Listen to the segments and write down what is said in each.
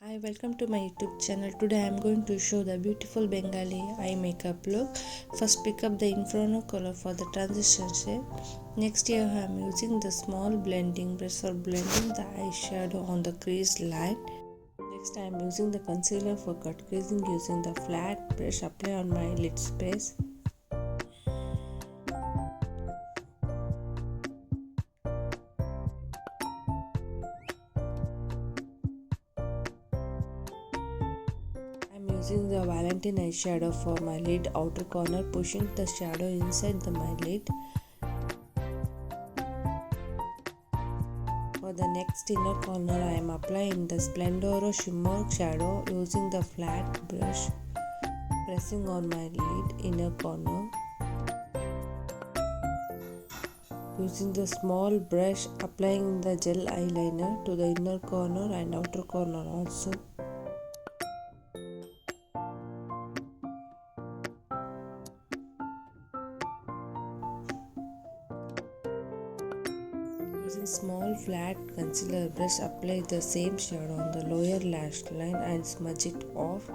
Hi, welcome to my YouTube channel. Today I am going to show the beautiful Bengali eye makeup look. First pick up the inferno color for the transition shade. Next here I am using the small blending brush for blending the eyeshadow on the crease line. Next I am using the concealer for cut creasing using the flat brush apply on my lid space. I'm using the Valentine eyeshadow for my lid outer corner, pushing the shadow inside my lid. For the next inner corner, I am applying the Splendoro Shimmer shadow using the flat brush, pressing on my lid inner corner. Using the small brush, applying the gel eyeliner to the inner corner and outer corner also. Using small flat concealer brush, apply the same shadow on the lower lash line and smudge it off.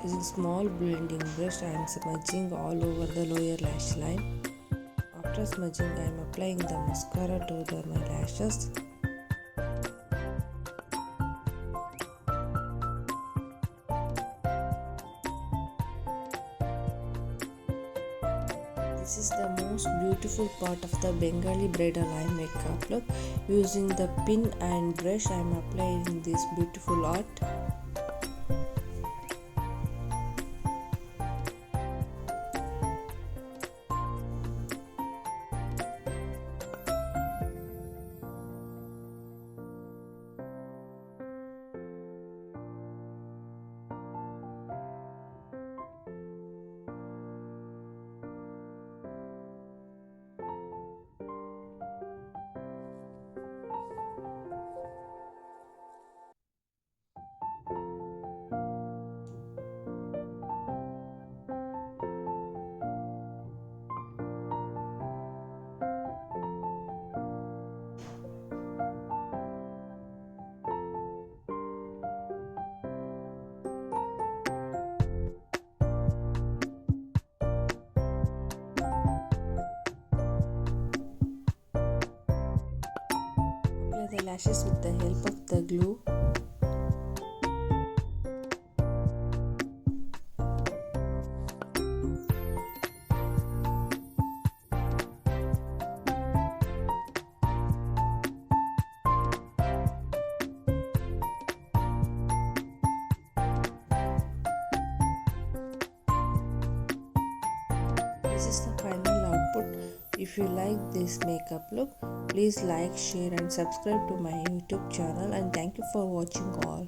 Using small blending brush, I am smudging all over the lower lash line. After smudging, I am applying the mascara to my lashes. This is the most beautiful part of the Bengali bridal eye makeup look. Using the pin and brush, I am applying this beautiful art. Apply the lashes with the help of the glue. This is the final output. If you like this makeup look, please like, share and subscribe to my YouTube channel, and thank you for watching all.